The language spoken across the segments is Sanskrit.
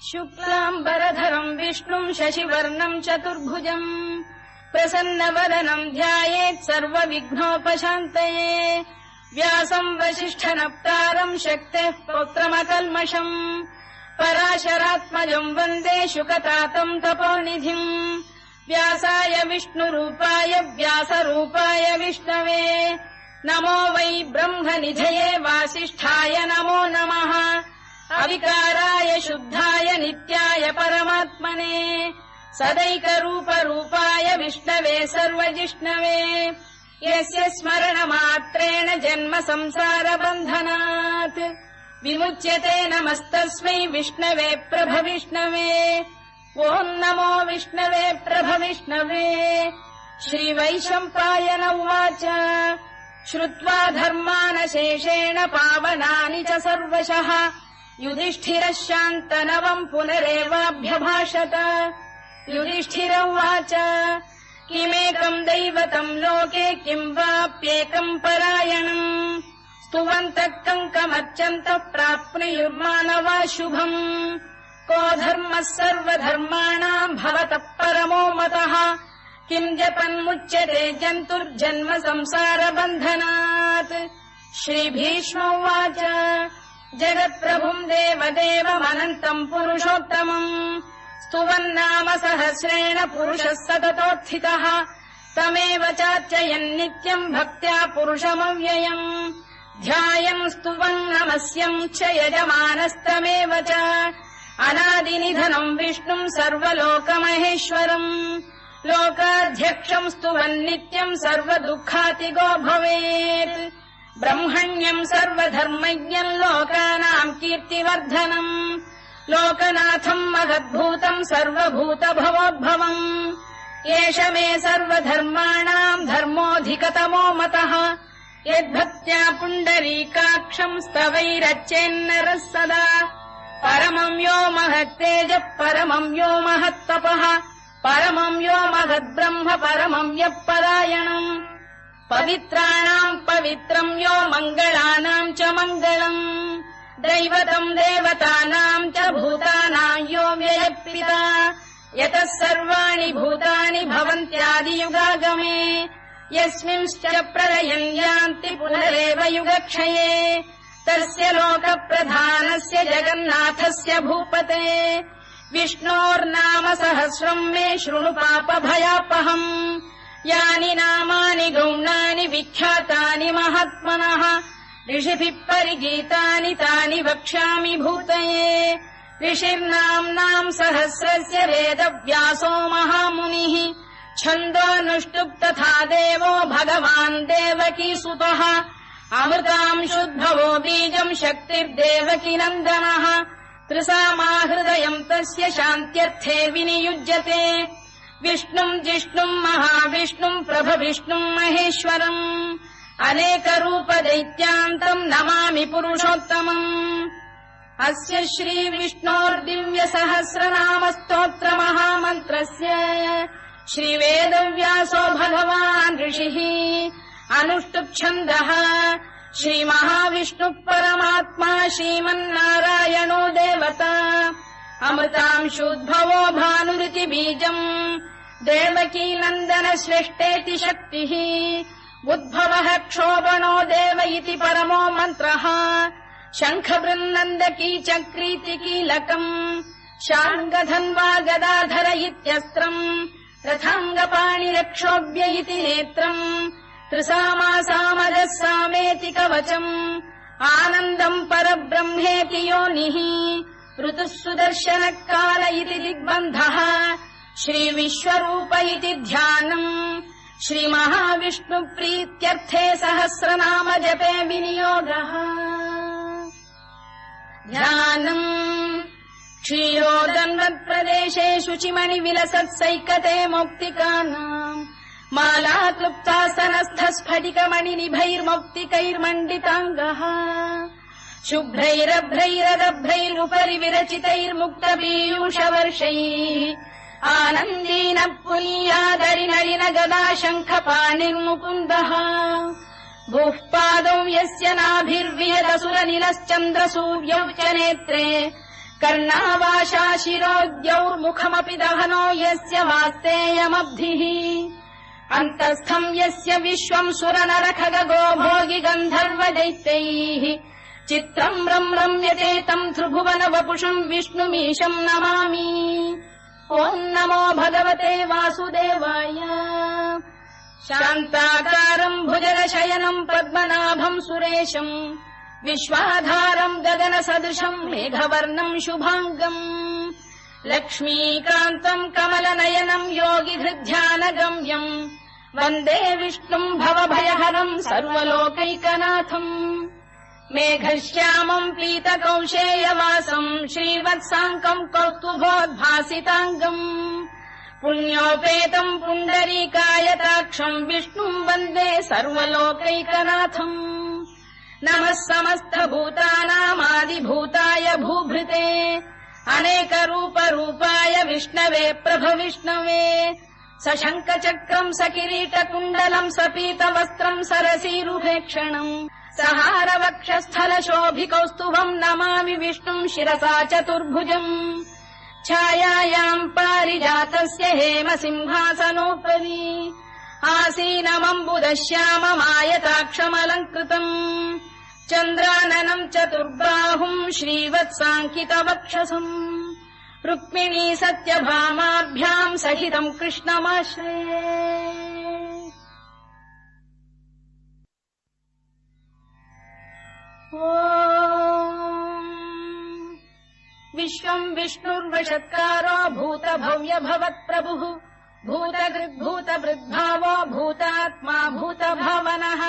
शुक्लाम्बरधरम् विष्णुम् शशिवर्णम् चतुर्भुजम् प्रसन्नवदनम् ध्यायेत् सर्वविघ्नोपशान्तये व्यासम् वसिष्ठनप्तारम् शक्तेः पौत्रमकल्मषम् पराशरात्मजम् वन्दे शुकतातम् तपोनिधिम् व्यासाय विष्णुरूपाय व्यासरूपाय विष्णवे नमो वै ब्रह्मनिधये वासिष्ठाय नमो नमः अविकाराय शुद्धाय नित्याय परमात्मने सदैकरूपरूपाय विष्णवे सर्वजिष्णवे यस्य स्मरणमात्रेण जन्म संसारबन्धनात् विमुच्यते नमस्तस्मै विष्णवे प्रभविष्णवे ॐ नमो विष्णवे प्रभविष्णवे श्रीवैशम्पायन उवाच श्रुत्वा धर्मानशेषेण पावनानि च सर्वशः युधिष्ठिरः शान्तनवम् पुनरेवाभ्यभाषत युधिष्ठिर उवाच किमेकम् दैवतम् लोके किम् वाप्येकम् परायणम् स्तुवन्तः कङ्कमर्चन्तः प्राप्नुयुर्मानवा शुभम् को धर्मः सर्वधर्माणाम् भवतः परमो मतः किम् जपन्मुच्यते जन्तुर्जन्म संसारबन्धनात् श्रीभीष्म उवाच जगत्प्रभुम् देवदेवमनन्तम् पुरुषोत्तमम् स्तुवन्नाम सहस्रेण पुरुषः सततोत्थितः तमेव चार्चयन्नित्यम् भक्त्या पुरुषमव्ययम् ध्यायम् स्तुवन् नमस्यम् च यजमानस्तमेव च अनादिनिधनम् विष्णुम् सर्वलोकमहेश्वरम् लोकाध्यक्षम् स्तुवन्नित्यम् सर्वदुःखातिगो भवेत् ब्रह्मण्यम् सर्वधर्मज्ञम् लोकानाम् कीर्तिवर्धनम् लोकनाथम् महद्भूतम् सर्वभूतभवोद्भवम् एष मे सर्वधर्माणाम् धर्मोऽधिकतमो मतः यद्भक्त्या पुण्डरीकाक्षम् स्तवैरच्चेन्नरः सदा परमम् यो महत्तेजः परमम् यो महत्तपः परमम् यो महद्ब्रह्म परमम् यः परायणम् पवित्राणाम् पवित्रम् यो मङ्गलानाम् च मङ्गलम् दैवतम् देवतानाम् च भूतानाम् यो व्ययपिता यतः सर्वाणि भूतानि भवन्त्यादियुगागमे यस्मिंश्च प्रलयम् यान्ति पुनरेव युगक्षये तस्य लोकप्रधानस्य जगन्नाथस्य भूपते विष्णोर्नाम सहस्रम् मे शृणु पापभयापहम् यानि नामानि गौणानि विख्यातानि महात्मनः ऋषिभिः परिगीतानि तानि वक्ष्यामि भूतये ऋषिर्नाम्नाम् सहस्रस्य वेदव्यासो महामुनिः छन्दोऽनुष्टुप् तथा देवो भगवान् देवकीसुतः अमृतांशुद्भवो बीजम् शक्तिर्देवकीनन्दनः त्रिसामाहृदयम् तस्य शान्त्यर्थे विनियुज्यते विष्णुम् जिष्णुम् महाविष्णुम् प्रभविष्णुम् महेश्वरम् अनेकरूपदैत्यान्तम् नमामि पुरुषोत्तमम् अस्य श्रीविष्णोर्दिव्यसहस्रनामस्तोत्रमहामन्त्रस्य श्रीवेदव्यासो भगवान् ऋषिः अनुष्टुप्छन्दः श्रीमहाविष्णुः परमात्मा श्रीमन्नारायणो देवता अमृतांशुद्भवो भानुरिति बीजम् देवकीनन्दन श्रेष्ठेति शक्तिः उद्भवः क्षोभणो देव इति परमो मन्त्रः शङ्खबृन्नन्दकी चक्रीति कीलकम् शार्ङ्गधन्वा गदाधर इत्यस्त्रम् रथाङ्गपाणिरक्षोभ्य इति नेत्रम् त्रिसामासामजः सामेति कवचम् आनन्दम् परब्रह्मेति योनिः ऋतुः सुदर्शनकाल इति दिग्बन्धः श्रीविश्वरूप इति ध्यानम् श्रीमहाविष्णुप्रीत्यर्थे सहस्रनाम जपे विनियोगः ध्यानम् क्षीरोदन्वत्प्रदेशे शुचिमणिविलसत्सैकते मौक्तिकानाम् माला क्लुप्तासनस्थ स्फटिकमणिनिभैर्मौक्तिकैर्मण्डिताङ्गः शुभ्रैरभ्रैरदभ्रैरुपरि विरचितैर्मुक्तपीयूषवर्षैः आनन्दीन पुनीयादरिनलिन गदा शङ्खपाणिर्मुकुन्दः भूः पादौ यस्य नाभिर्विहदसुरनिलश्चन्द्रसूर्यौ च नेत्रे कर्णावाशा शिरोद्यौर्मुखमपि दहनो यस्य वास्तेयमब्धिः अन्तस्थम् यस्य विश्वम् सुरनरखगो भोगि गन्धर्व दैत्यैः चित्रम् रम्यते तम् त्रिभुवन वपुषम् विष्णुमीशम् नमामि। ॐ नमो भगवते वासुदेवाय। शान्ताकारम् भुजगशयनम् पद्मनाभम् सुरेशम् विश्वाधारम् गगनसदृशम् मेघवर्णम् शुभाङ्गम् लक्ष्मीकान्तम् कमलनयनम् योगिहृद्ध्यानगम्यम् वन्दे विष्णुम् भवभयहरम् सर्वलोकैकनाथम् मेघश्यामम् पीतकौशेयवासम् श्रीवत्साङ्कम् कौस्तुभोद्भासिताङ्गम् पुण्योपेतम् पुण्डरीकायताक्षम् विष्णुम् वन्दे सर्वलोकैकनाथम् नमः समस्तभूतानामादिभूताय भूभृते अनेकरूपरूपाय विष्णवे प्रभविष्णवे सशङ्खचक्रम् सकिरीटकुण्डलम् सपीतवस्त्रम् सरसीरुभेक्षणम् सहारवक्षस्थलशोभिकौस्तुभम् नमामि विष्णुम् शिरसा चतुर्भुजम् छायायाम् पारिजातस्य हेमसिंहासनोपरि आसीनमम्बुदश्याममायताक्षमलङ्कृतम् चन्द्राननम् चतुर्बाहुम् श्रीवत्साङ्कितवक्षसम् रुक्मिणी सत्यभामाभ्याम् सहितम् कृष्णमाश्रये। विश्वम् विष्णुर्वषत्कारो भूतभव्य भवत्प्रभुः भूतकृद्भूतभृद्भावो भूतात्मा भूतभावनः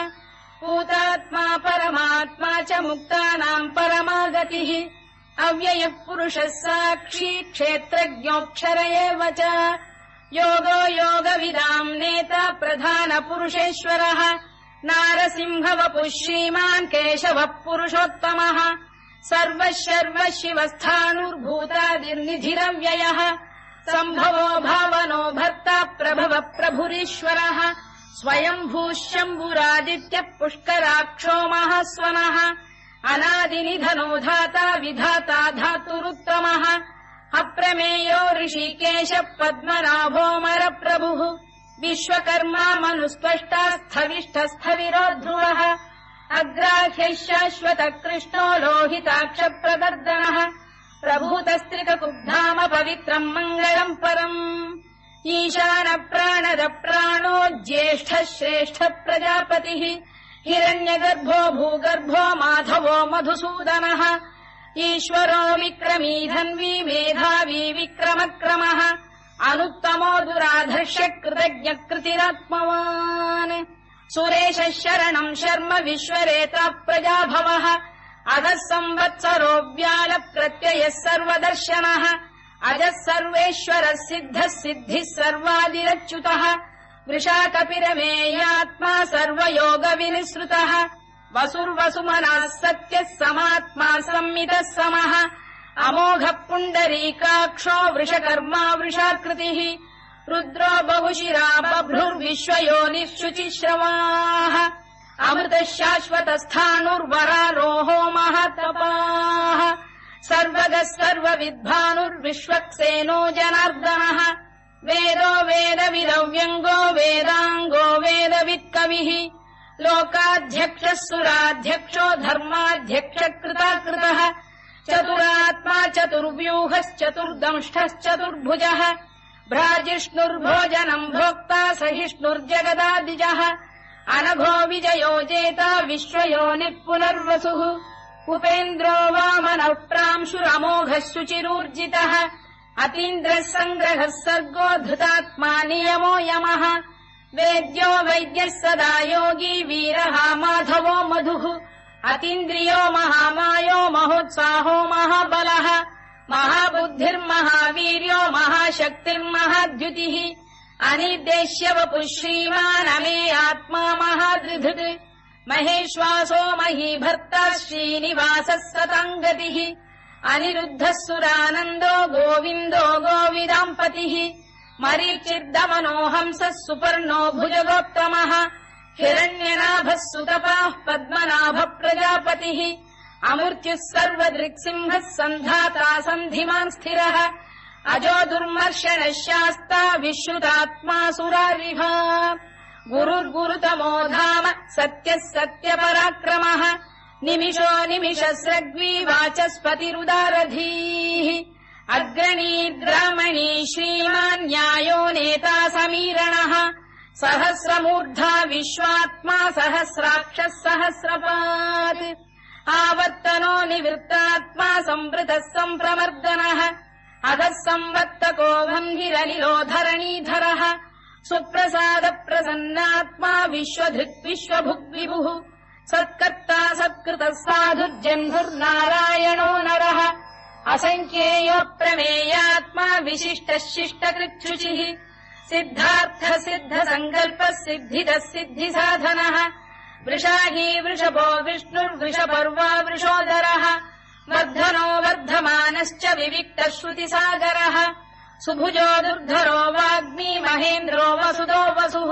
भूतात्मा परमात्मा च मुक्तानाम् परमागतिः अव्ययः पुरुषः साक्षी क्षेत्रज्ञोऽक्षर एव च योगो योगविदाम् नेता प्रधानपुरुषेश्वरः नारसिंहवपुः श्रीमान् केशवः पुरुषोत्तमः सर्वः शर्वः शिवस्थाणुर्भूतादिर्निधिरव्ययः सम्भवो भावनो भर्ता प्रभवः प्रभुरीश्वरः स्वयम्भूः शम्भुरादित्यः पुष्कराक्षो महास्वनः अनादिनिधनो धाता विधाता धातुरुत्तमः अप्रमेयो ऋषिकेशः पद्मनाभोऽमरप्रभुः विश्वकर्मा मनुस्पष्टा स्थविष्ठस्थविरो ध्रुवः अग्राह्यः शाश्वतः कृष्णो लोहिताक्षप्रदर्दनः प्रभूतस्त्रिककुब्धाम पवित्रम् मङ्गलम् परम् ईशानप्राणदप्राणो ज्येष्ठः श्रेष्ठः प्रजापतिः हिरण्यगर्भो भूगर्भो माधवो मधुसूदनः ईश्वरो विक्रमी धन्वी मेधावी विक्रमक्रमः अनुत्तमो दुराधर्ष्य कृतज्ञकृतिरात्मवान् सुरेशः शरणम् शर्म विश्वरेता प्रजाभवः अधः संवत्सरो व्यालप्रत्ययः सर्वदर्शनः अजः सर्वेश्वरः सिद्धः सिद्धिः सर्वादिरच्युतः वृषाकपिरमेयात्मा सर्वयोगविनिसृतः वसुर्वसुमनः सत्यः समात्मा संमितः समः अमोघः पुण्डरीकाक्षो वृषकर्मा वृषाकृतिः रुद्रो बहुशिरा बभ्रुर्विश्वयोनिः शुचिश्रवाः अमृतः शाश्वतस्थाणुर्वरारोहो महातपाः सर्वगः सर्वविद्भानुर्विश्वक्सेनो जनार्दनः वेदो वेदविदव्यङ्गो वेदाङ्गो वेदवित्कविः लोकाध्यक्षः सुराध्यक्षो धर्माध्यक्षकृताकृतः चतुरात्मा चतुर्व्यूहश्चतुर्दंष्टश्चतुर्भुजः भ्राजिष्णुर्भोजनम् भोक्ता सहिष्णुर्जगदादिजः अनघो विजयो जेता विश्वयोनिः पुनर्वसुः उपेन्द्रो वामनः प्रांशुरमोघः शुचिरूर्जितः अतीन्द्रः सङ्ग्रहः सर्गो धृतात्मा नियमो यमः वेद्यो वैद्यः सदा योगी वीरः माधवो मधुः अतीन्द्रियो महामायो महोत्साहो महाबलः महाबुद्धिर्महावीर्यो महाशक्तिर्महाद्युतिः अनिर्देश्य वपुः श्रीमान् अमे आत्मा महादृधृत् महेश्वासो महीभर्ता श्रीनिवासः सताङ्गतिः अनिरुद्धः सुरानन्दो गोविन्दो गोविदाम्पतिः मरीचिर्दमनो हंसः सुपर्णो भुजगोत्तमः हिरण्यनाभः सुतपाः पद्मनाभः प्रजापतिः अमृत्युः सर्वदृक्सिंहः सन्धाता सन्धिमान् स्थिरः अजो दुर्मर्षणः शास्ता विश्रुतात्मा सुरारिः गुरुर्गुरुतमो धाम सत्यः सत्यपराक्रमः निमिषो निमिषस्रग्वी वाचस्पतिरुदारधीः अग्रणीर्ग्रामणी श्रीमान् न्यायो नेता समीरणः सहस्रमूर्धा विश्वात्मा सहस्राक्षः सहस्रपात् आवर्तनो निवृत्तात्मा संवृतः सम्प्रमर्दनः अधः संवर्तको वह्निरनिलो धरणीधरः सुप्रसाद प्रसन्नात्मा विश्वधृक् विश्वभुग्विभुः सत्कर्ता सत्कृतः साधुर्जन्मुर्नारायणो नरः असङ्ख्येयो प्रमेयात्मा विशिष्टः शिष्टकृच्छुचिः सिद्धार्थ सिद्ध सङ्कल्पः सिद्धिदः सिद्धिसाधनः वृषाही वृषभो विष्णुर्वृषपर्वा वृषोदरः वर्धनो वर्धमानश्च विविक्तः श्रुतिसागरः सुभुजो दुर्धरो वाग्मी महेन्द्रो वसुदो वसुः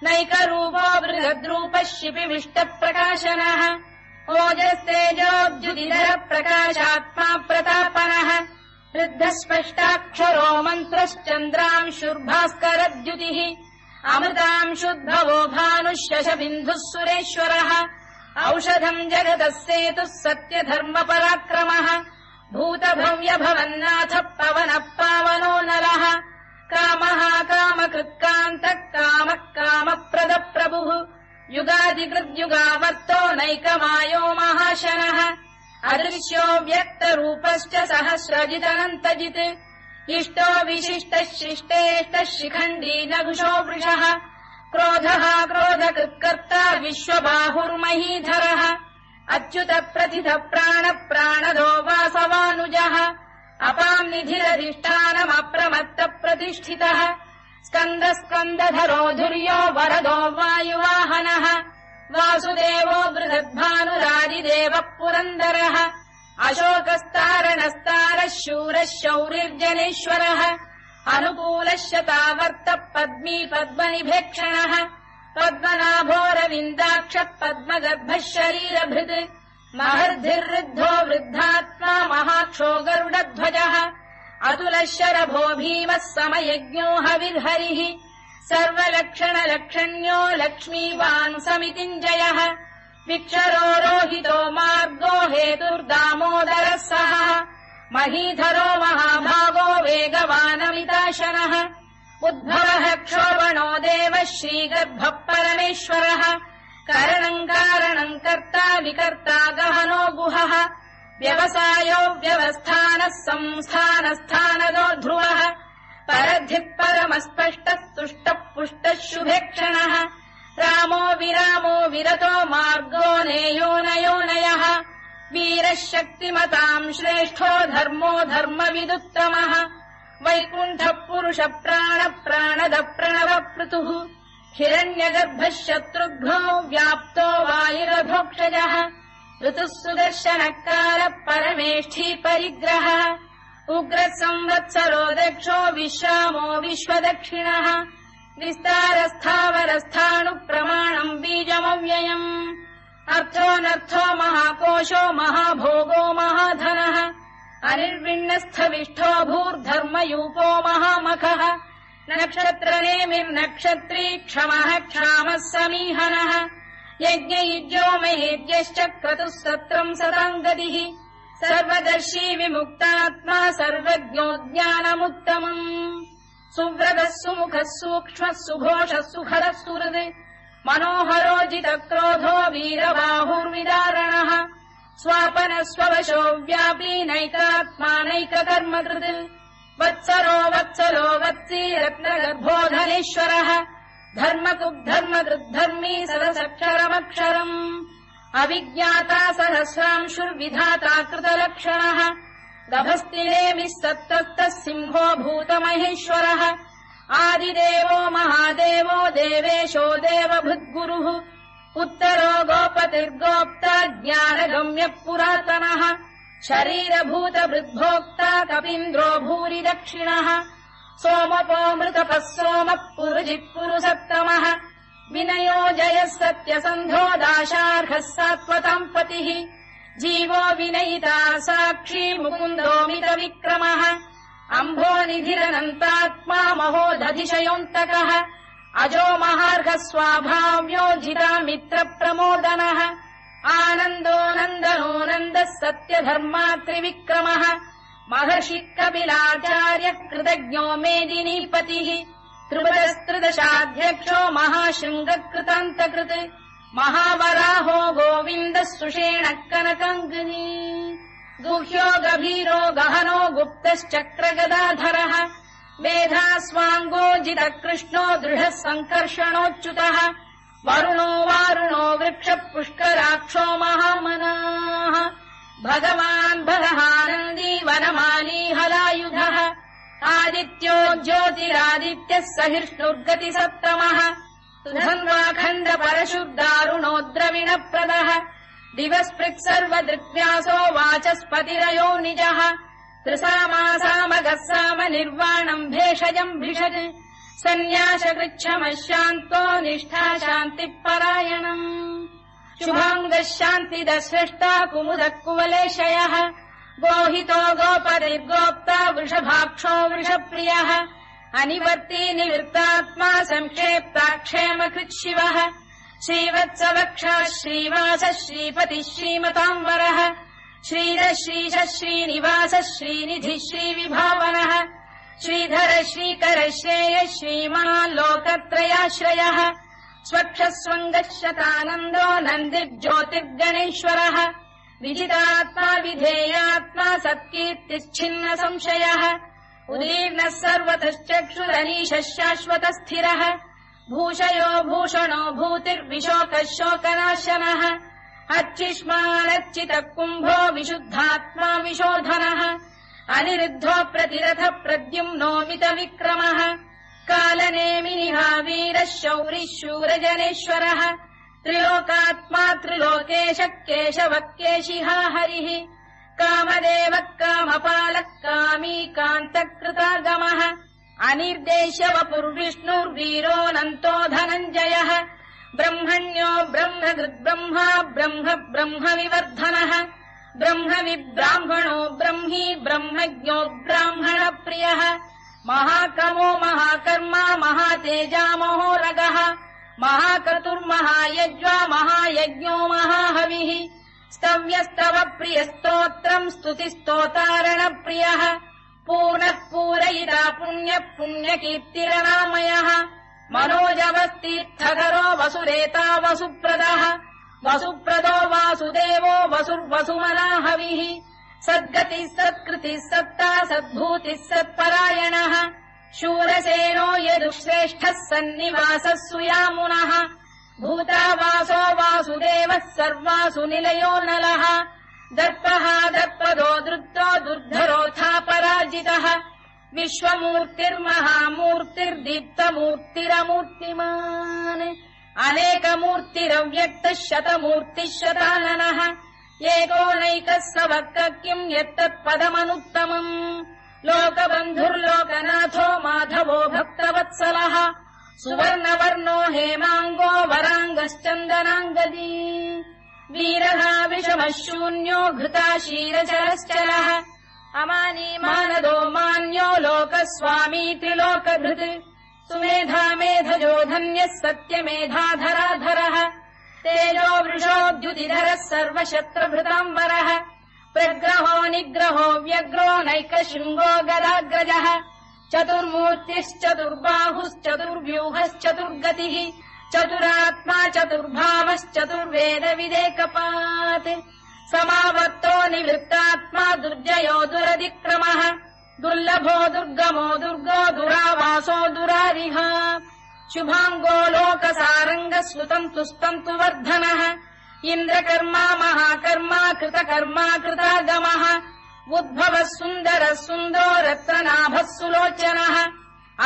नैकरूपो बृहद्रूपः शिपिविष्टप्रकाशनः ओजस्तेजोऽब्जुदिधर प्रकाशात्मा प्रतापनः वृद्धः स्पष्टाक्षरो मन्त्रश्चन्द्रांशुर्भास्करद्युतिः अमृतांशुद्भवो भानुः शशबिन्धुः सुरेश्वरः औषधम् जगतः सेतुः सत्यधर्मपराक्रमः भूतभव्यभवन्नाथः पवनः पावनो नरः कामः कामकृत्कान्तः कामः कामप्रदप्रभुः युगादिकृद्युगावर्तो नैकमायो महाशनः अदृश्यो व्यक्तरूपश्च सहस्रजिदनन्तजित् इष्टो विशिष्टः शिष्टेष्टः शिखण्डी नघुषो वृषः क्रोधः क्रोधकृत्कर्ता विश्वबाहुर्महीधरः अच्युत प्रथित प्राण प्राणदो वासवानुजः अपाम् निधिरधिष्ठानमप्रमत्त प्रतिष्ठितः स्कन्द स्कन्दधरो धुर्यो वरदो वायुवाहनः वासुदेवो बृहद्भानुरादिदेवः पुरन्दरः अशोकस्तारणस्तारः शूरः शौरिर्जनेश्वरः अनुकूलः शतावर्तः पद्मी पद्मनिभेक्षणः पद्मनाभोरविन्दाक्षः पद्मगर्भः शरीरभृत् महर्धिर्वृद्धो वृद्धात्मा महाक्षो गरुडध्वजः अतुलः शरभो भीमः समयज्ञो हविर्हरिः सर्वलक्षणलक्षण्यो लक्ष्मीवान् समितिञ्जयः विक्षरो रोहितो मार्गो हेतुर्दामोदरः सः महीधरो महाभागो वेगवानमिताशनः उद्भवः क्षोभणो देवः श्रीगर्भः परमेश्वरः करणम् कारणम् कर्ता विकर्ता गहनो गुहः व्यवसायो व्यवस्थानः संस्थानस्थानदो ध्रुवः परद्धिः परमस्पष्टः तुष्टः पुष्टः शुभेक्षणः रामो विरामो विरतो मार्गो नेयो नयोनयः वीरः शक्तिमताम् श्रेष्ठो धर्मो धर्मविदुत्तमः वैकुण्ठः पुरुष प्राण प्राणद प्रणव पृतुः हिरण्यगर्भः शत्रुघ्नो व्याप्तो वायुरभोक्षजः ऋतुः सुदर्शनकार परमेष्ठी परिग्रहः उग्रः संवत्सरो दक्षो विश्रामो विश्वदक्षिणः विस्तारस्थावरस्थाणुप्रमाणम् बीजमव्ययम् अर्थोऽनर्थो महाकोशो महाभोगो महाधनः अनिर्विण्णस्थविष्ठो भूर्धर्मयूपो महामखः नक्षत्रनेमिर्नक्षत्री क्षमः क्षामः समीहनः यज्ञयुज्यो महेज्यश्च क्रतुः सत्रम् सताम् गतिः सर्वदर्शी विमुक्तात्मा सर्वज्ञो ज्ञानमुत्तमम् सुव्रतः सुमुखः सूक्ष्मः सुघोषः सुखरः सुहृद् मनोहरोजितक्रोधो वीरबाहुर्विदारणः स्वापनः स्ववशो व्यापी नैकात्मा नैककर्मकृत् वत्सरो वत्सलो वत्सी रत्नगर्भोधनेश्वरः धर्मकृद्धर्मकृद्धर्मी सरसक्षरमक्षरम् अविज्ञाता सहस्रांशुर्विधाता कृतलक्षणः गभस्तिनेमिः सत्तस्तः सिंहो भूतमहेश्वरः आदिदेवो महादेवो देवेशो देवभृद्गुरुः उत्तरो गोपतिर्गोप्ता ज्ञानगम्यः पुरातनः शरीरभूतभृद्भोक्ता कपीन्द्रो भूरि दक्षिणः सोमपोऽमृतपः सोमः पुरुजिः पुरुसत्तमः विनयो जयः सत्यसन्धो दाशार्हः सात्वताम् पतिः जीवो विनयिता साक्षी मुकुन्दोमित विक्रमः अम्भोनिधिरनन्तात्मा महोदधिशयोऽन्तकः अजो महार्घ स्वाभाव्यो जितामित्र प्रमोदनः आनन्दो नन्दनो नन्दः सत्यधर्मात्रिविक्रमः महर्षि कपिलाचार्य कृतज्ञो मेदिनीपतिः त्रिपदस्त्रिदशाध्यक्षो महाशृङ्गकृतान्तकृत् महावराहो गोविन्दः सुषेणः कनकाङ्गनी गुह्यो गभीरो गहनो गुप्तश्चक्रगदाधरः वेधास्वाङ्गो जितकृष्णो दृढः सङ्कर्षणोच्युतः वरुणो वारुणो वृक्षः पुष्कराक्षो महामनाः भगवान् भगहानन्दी वनमाली हलायुधः आदित्यो ज्योतिरादित्यः सहिष्णुर्गतिसत्तमः सुधन्वाखण्ड परशुर्दारुणो द्रविणप्रदः दिवस्पृक् सर्वदृग्व्यासो वाचस्पतिरयो निजः त्रिसामासामगः साम निर्वाणम् भेषजम् भिषज सन्न्यासकृच्छमः शान्तो निष्ठा शान्तिपरायणम् शुभाङ्गः शान्तिदः स्रष्टा कुमुदः कुवलेशयः गोहितो गोपतिर्गोप्ता वृषभाक्षो वृषप्रियः अनिवर्ती निवृत्तात्मा संक्षेप्ता क्षेमकृच्छिवः श्रीवत्सवक्षः श्रीवासः श्रीपतिः श्रीमताम्बरः श्रीधः श्रीशः श्रीनिवासः श्रीनिधिः श्रीविभावनः श्रीधर श्रीकर श्रेयः श्रीमान् लोकत्रयाश्रयः स्वक्षस्वङ्गः शतानन्दो नन्दिर्ज्योतिर्गणेश्वरः विजितात्मा विधेयात्मा सत्कीर्तिश्छिन्न संशयः उदीर्णः सर्वतश्चक्षुरनीशः शाश्वतः स्थिरः भूषयो भूषणो भूतिर्विशोकः शोकनाशनः अर्चिष्मानर्चितः कुम्भो विशुद्धात्मा विशोधनः अनिरुद्धो प्रतिरथ प्रद्युम्नोमित विक्रमः कालनेमिनिहा वीरः शौरिः शूरजनेश्वरः त्रिलोकात्मा त्रिलोकेशः केशवः केशिहा हरिः कामदेवः कामपालः कामी कान्तकृतागमः अनिर्देश्य वपुर्विष्णुर्वीरोऽनन्तो धनञ्जयः ब्रह्मण्यो ब्रह्मकृद्ब्रह्मा ब्रह्म ब्रह्मविवर्धनः ब्रह्मविब्राह्मणो ब्रह्मी ब्रह्मज्ञो ब्राह्मणप्रियः महाक्रमो महाकर्मा महातेजा महोरगः महाक्रतुर्महायज्वा महायज्ञो महाहविः स्तव्यस्तव प्रियस्तोत्रम् स्तुतिस्तोतारणप्रियः पूर्णः पूरयिता पुण्यः पुण्यकीर्तिरनामयः मनोजवस्तीर्थकरो वसुरेता वसुप्रदः वसुप्रदो वासुदेवो वसुर्वसुमनाहविः सद्गतिः सत्कृतिः सत्ता सद्भूतिः सत्परायणः शूरसेनो यदुश्रेष्ठः सन्निवासः सुयामुनः भूतावासो वासुदेवः सर्वासु निलयो नलः दर्पः दर्पदो दृप्तो दुर्धरोऽथापराजितः विश्वमूर्तिर्महामूर्तिर्दीप्तमूर्तिरमूर्तिमान् अनेकमूर्तिरव्यक्तः शतमूर्तिः शताननः एकोनैकः सवक् किम् यत्तत्पदमनुत्तमम् लोकबन्धुर्लोकनाथो माधवो भक्तवत्सलः सुवर्णवर्णो हेमाङ्गो वराङ्गश्चन्दनाङ्गदी वीरः विषमः शून्यो घृता शीरचरश्चरः अमानी मानदो मान्यो लोकस्वामी त्रिलोकधृत् सुमेधा मेधजो धन्यः सत्यमेधाधराधरः तेजो वृषोद्युतिधरः सर्वशत्रभृताम्बरः प्रग्रहो निग्रहो व्यग्रो नैकशृङ्गो गदाग्रजः चतुर्मूर्तिश्चतुर्बाहुश्चतुर्व्यूहश्चतुर्गतिः चतुरात्मा चतुर्भावश्चतुर्वेदविदेकपात् समावर्तो निवृत्तात्मा दुर्जयो दुरतिक्रमः दुर्लभो दुर्गमो दुर्गो दुरावासो दुरारिः शुभाङ्गो लोकसारङ्गः सुतन्तु वर्धनः इन्द्रकर्मा महाकर्मा कृतकर्मा कृतागमः उद्भवः सुन्दरः सुन्दो रत्ननाभः सुलोचनः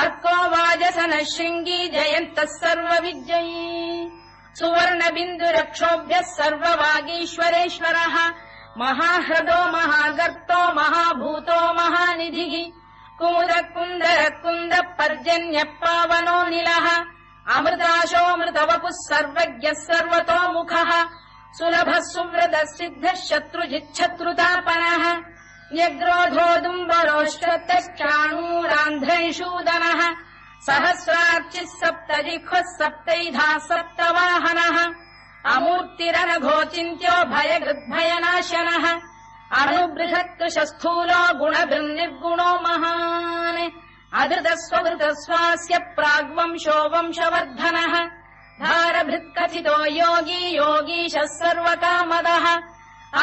अर्को वाजसनः शृङ्गी जयन्तः सर्वविजयी सुवर्णबिन्दुरक्षोभ्यः सर्ववागीश्वरेश्वरः महाह्रदो महागर्तो महाभूतो महानिधिः कुमुदकुन्दरकुन्दः पर्जन्यः पावनो निलः अमृताशोऽमृतवपुः सर्वज्ञः सर्वतोमुखः सुलभः सुव्रतः सिद्धः शत्रुजिच्छत्रुतापनः न्यग्रोधोदुम्बरोश्चतश्चाणूरान्ध्रैषूदनः सहस्रार्चिः सप्तजिह्वः सप्तैधा सप्तवाहनः अमूर्तिरनघोचिन्त्यो भयगृद्भयनाशनः अणुबृहत्कृशस्थूलो गुणभिर्निर्गुणो महान् अधृतस्वधृतस्वास्य प्राग्वंशो वंशवर्धनः भारभृत्कथितो योगी योगीशः सर्वकामदः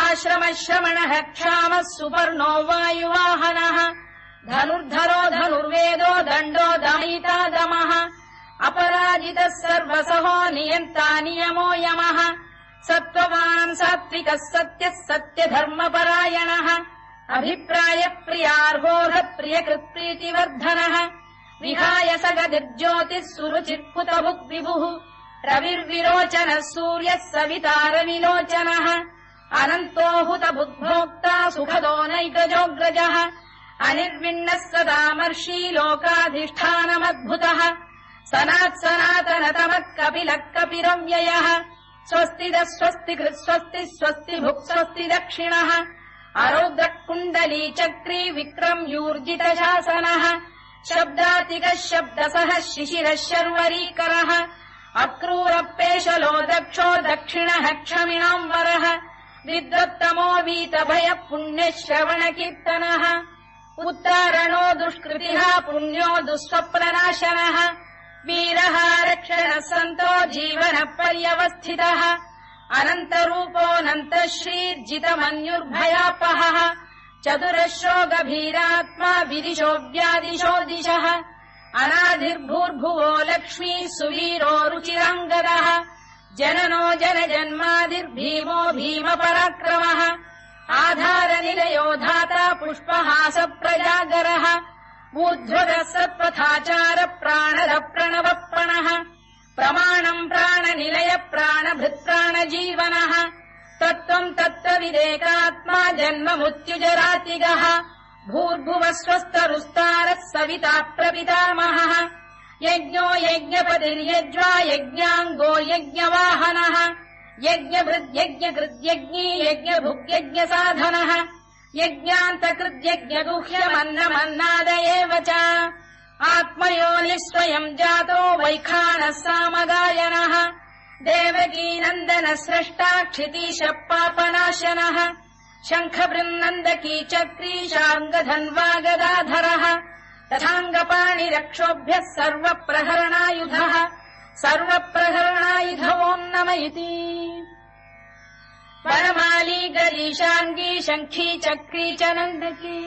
आश्रमश्रमणः क्षामः सुपर्णो वायुवाहनः धनुर्धरो धनुर्वेदो दण्डो दमयिता दमः अपराजितः सर्वसहो नियन्ता नियमो यमः सत्त्ववान् सात्विकः सत्यः सत्यधर्मपरायणः अभिप्रायः प्रियार्होः प्रियकृत्प्रीतिवर्धनः विहाय सगदिर्ज्योतिः सुरुचित्कुतभुक् विभुः रविर्विरोचनः सूर्यः सवितारविलोचनः अनन्तो हुतभुग्भोक्ता सुखदो नैकजोऽग्रजः अनिर्विण्णः सदामर्षी लोकाधिष्ठानमद्भुतः सनात्सनातनतमः कपिलः कपिरव्ययः स्वस्तिदः स्वस्तिकृत् स्वस्ति स्वस्तिभुक् स्वस्ति दक्षिणः अरौद्रः कुण्डली चक्री विक्रम्यूर्जितशासनः शब्दातिकः शब्दसः शिशिरः शर्वरीकरः अक्रूरपेशलो दक्षो दक्षिणः क्षमिणाम्बरः विद्वत्तमो वीतभयः पुण्यश्रवणकीर्तनः उत्तारणो दुष्कृतिः पुण्यो दुःस्वप्ननाशनः वीरः रक्षणः सन्तो जीवनः पर्यवस्थितः अनन्तरूपोऽनन्तः श्रीर्जितमन्युर्भयापहः चतुरश्रो गभीरात्मा विदिशो व्यादिशो दिशः अनाधिर्भूर्भुवो लक्ष्मी सुवीरो रुचिराङ्गदः जननो जनजन्मादिर्भीमो भीमपराक्रमः आधारनिलयो धाता पुष्पहास प्रजागरः ऊर्ध्वगः सत्पथाचार प्राणद प्रणवप्रणः प्रमाणम् प्राणनिलय प्राणभृत्प्राणजीवनः तत्त्वम् तत्त्वविदेकात्मा जन्म मृत्युजरातिगः भूर्भुवः स्वस्तरुस्तारः सविता प्रपितामहः यज्ञो यज्ञपतिर्यज्वा यज्ञाङ्गो यज्ञवाहनः यज्ञभृद्यज्ञकृद्यज्ञी यज्ञभुग्यज्ञसाधनः यज्ञान्तकृद्यज्ञगुह्यमन्नमन्नाद एव च आत्मयोनिः स्वयम् जातो वैखानः सामगायनः देवकीनन्दनः स्रष्टा क्षितीशः पापनाशनः शङ्खबृन्नन्दकी चक्री शार्ङ्गधन्वा गदाधरः तथाङ्गपाणिरक्षोभ्यः सर्वप्रहरणायुधः सर्वप्रहरणायुधवो नम इति वनमाली गरीशाङ्गी शङ्खी चक्री च नन्दकी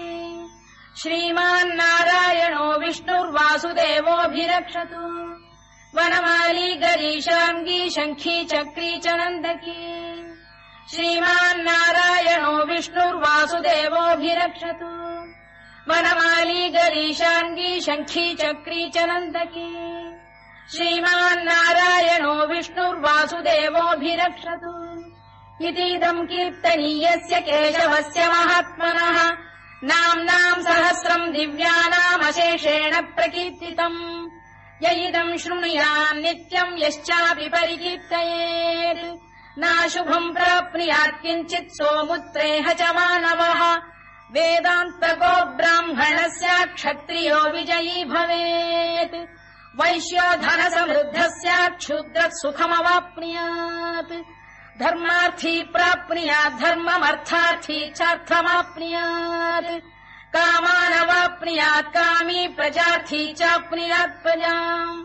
श्रीमान्नारायणो विष्णुर्वासुदेवोऽभिरक्षतु वनमाली गरीशाङ्गी शङ्खी चक्री च नन्दकी श्रीमान्नारायणो विष्णुर्वासुदेवोऽभिरक्षतु वनमाली गरीशाङ्गी शङ्खी चक्री च नन्दकी श्रीमान्नारायणो विष्णुर्वासुदेवोऽभिरक्षतु इतीदम् कीर्तनीयस्य केशवस्य महात्मनः नाम्नाम् सहस्रम् दिव्यानामशेषेण प्रकीर्तितम् य इदम् शृणुयान् नित्यम् यश्चापि परिकीर्तयेत् नाशुभम् प्राप्नुयात् किञ्चित् सोमुत्रेह च मानवः वेदान्तको ब्राह्मणस्य क्षत्रियो विजयी भवेत् वैश्यो धनसमृद्धस्य क्षुद्रः सुखमवाप्नुयात् धर्मार्थी प्राप्नुयात् धर्ममर्थार्थी चार्थमाप्नुयात् कामानवाप्नुयात् कामी प्रजार्थी चाप्नुयात् प्रजाम्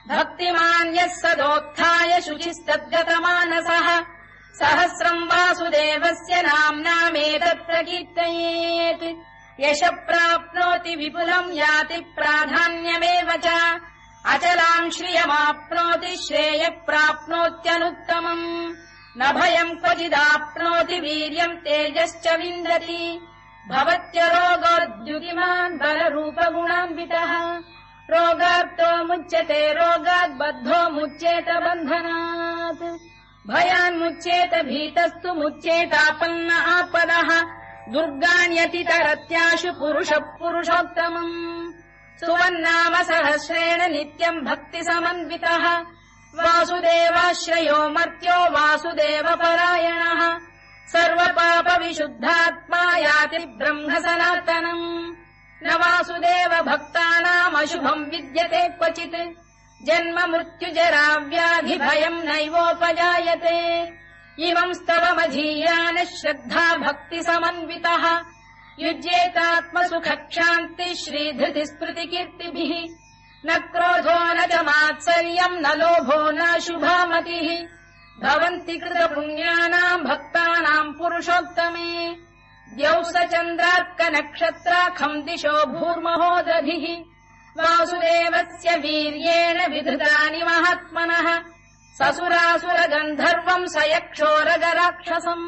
भक्तिमान् यः सदोत्थाय शुचिस्तद्गतमानसः सहस्रम् वासुदेवस्य नाम्नामेतत् प्रकीर्तयेत् यशः प्राप्नोति विपुलम् याति प्राधान्यमेव च अचलाम् श्रियमाप्नोति श्रेयः प्राप्नोत्यनुत्तमम् न भयम् क्वचिदाप्नोति वीर्यम् तेजश्च विन्दति भवत्यरोगोद्युतिमान् बलरूपगुणान्वितः रोगार्तो मुच्यते रोगात् बद्धो मुच्येत बन्धनात् भयान्मुच्येत भीतस्तु मुच्येतापन्न आपदः दुर्गाण्यतितरत्याशु पुरुषः पुरुषोत्तमम् सुवन्नाम सहस्रेण नित्यम् भक्तिसमन्वितः वासुदेवाश्रयो मर्त्यो वासुदेवपरायणः सर्वपापविशुद्धात्मा याति ब्रह्म सनातनम् न वासुदेव भक्तानामशुभम् विद्यते क्वचित् जन्म मृत्युजरा व्याधि भयम् नैवोपजायते इमम् स्तवमधीयानः श्रद्धा भक्ति समन्वितः युज्येतात्मसुखक्षान्ति श्रीधृतिस्मृतिकीर्तिभिः न क्रोधो न च मात्सर्यम् न लोभो न शुभामतिः भवन्ति कृतपुण्यानाम् भक्तानाम् पुरुषोत्तमे द्यौसचन्द्रार्कनक्षत्राखम् दिशो भूर्महो दधिः वासुदेवस्य वीर्येण विधृतानि महात्मनः ससुरासुरगन्धर्वम् स यक्षोरगराक्षसम्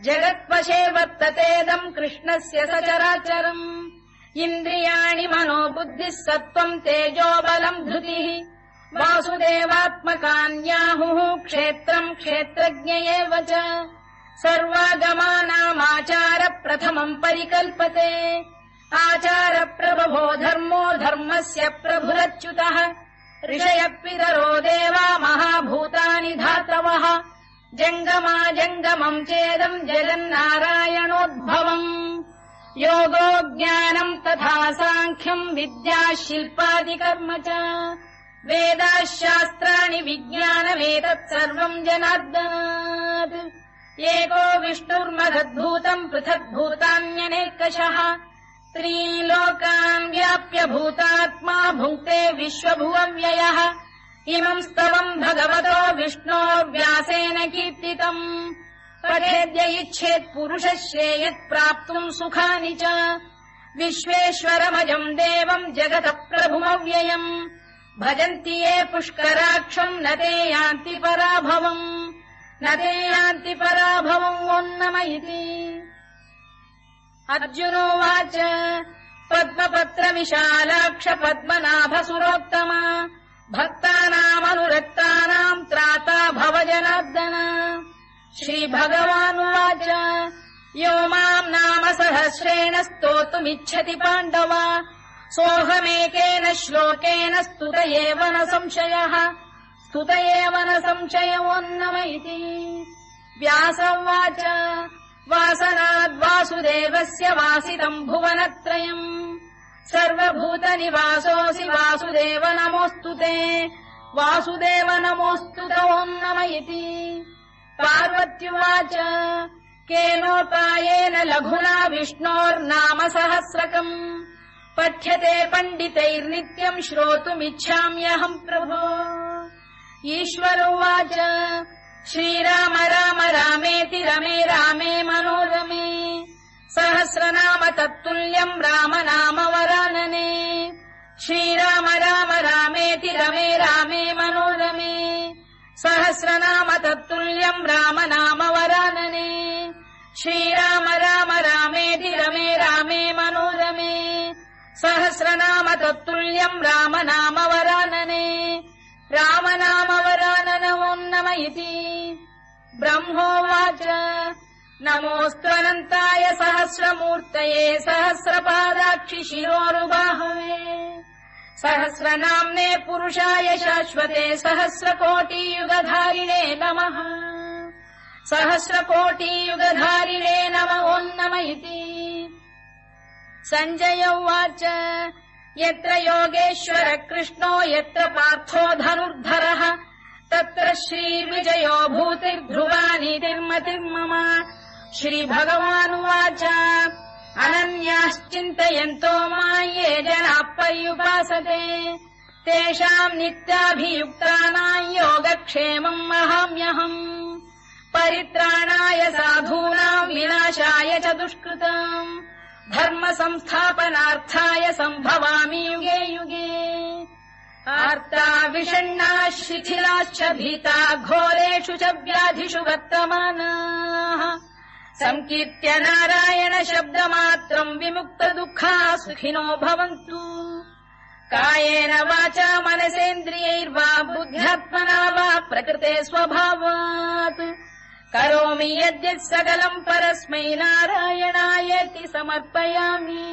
जगत्वशे वर्ततेदम् कृष्णस्य सचराचरम् इन्द्रियाणि मनो बुद्धिः सत्त्वम् तेजो बलम् धृतिः वासुदेवात्मकान्याहुः क्षेत्रम् क्षेत्रज्ञ एव च सर्वागमानामाचार प्रथमम् परिकल्पते आचार प्रभवो धर्मो धर्मस्य प्रभुरच्युतः ऋषयः पितरो देवा महाभूतानि धातवः जङ्गमा जङ्गमम् चेदम् जगन्नारायणोद्भवम् योगो ज्ञानम् तथा साङ्ख्यम् विद्या शिल्पादिकर्म च वेदाः शास्त्राणि विज्ञानमेतत् सर्वम् जनार्दनात् एको विष्णुर्महद्भूतम् पृथग्भूतान्यनेकशः त्रीन् लोकान् व्याप्य भूतात्मा भुङ्क्ते विश्वभुवव्ययः इमम् स्तवम् भगवतो विष्णोर्व्यासेन कीर्तितम् पठेद्य इच्छेत् पुरुषः श्रेयत् प्राप्तुम् सुखानि च विश्वेश्वरमजम् देवम् जगतः प्रभुमव्ययम् भजन्ति ये पुष्कराक्षम् न ते यान्ति पराभवम् न ते यान्ति पराभवम् वोन्नम इति अर्जुनोवाच पद्मपत्रविशालाक्ष पद्मनाभसुरोत्तम भक्तानामनुरक्तानाम् त्राता भव जनार्दन श्रीभगवानुवाच यो माम् नाम सहस्रेण स्तोतुमिच्छति पाण्डव सोऽहमेकेन श्लोकेन स्तुत एव न संशयः स्तुत एव न संशयोन्नम इति व्यास उवाच वासनाद्वासुदेवस्य वासितम् भुवनत्रयम् सर्वभूतनिवासोऽसि वासुदेव नमोऽस्तु ते वासुदेव नमोऽस्तु ते ओन्नम इति पार्वत्युवाच केनोपायेन लघुना विष्णोर्नाम सहस्रकम् पठ्यते पण्डितैर्नित्यम् श्रोतुमिच्छाम्यहम् प्रभो ईश्वर उवाच श्रीराम राम रामेति रमे रामे मनोरमे सहस्रनाम तत्तुल्यम् राम नाम वरानने श्रीराम राम रामेति रमे रामे मनोरमे सहस्रनाम तत्तुल्यम् राम नाम वरानने श्रीराम राम रामेति रमे रामे मनोरमे सहस्रनाम तत्तुल्यम् राम नाम वरानने राम नाम वरानन ओन्नम इति ब्रह्मोवाच नमोऽस्त्वनन्ताय सहस्रमूर्तये सहस्रपादाक्षि शिरोरुबाहवे सहस्रनाम्ने पुरुषाय शाश्वते सहस्रकोटियुगधारिणे नमः सहस्रकोटियुगधारिणे नम ओन्नम इति सञ्जय उवाच यत्र योगेश्वर कृष्णो यत्र पार्थो धनुर्धरः तत्र श्रीविजयो भूतिर्ध्रुवा नीतिर्मतिर्मम श्रीभगवानुवाच अनन्याश्चिन्तयन्तो मां ये जनाः पर्युपासते तेषाम् नित्याभियुक्तानां योगक्षेमम् वहाम्यहम् परित्राणाय साधूनाम् विनाशाय च दुष्कृताम् धर्म संस्थापनार्थाय सम्भवामि युगे युगे आर्ता विषण्णाः शिथिलाश्च भीता घोरेषु च व्याधिषु वर्तमानाः संकीर्त्य नारायण शब्दमात्रम् विमुक्त दुःखाः सुखिनो भवन्तु कायेन वाचा मनसेन्द्रियैर्वा बुद्ध्यात्मना वा प्रकृते स्वभावात् करोमि यद्यत् सकलम् परस्मै नारायणायेति समर्पयामि।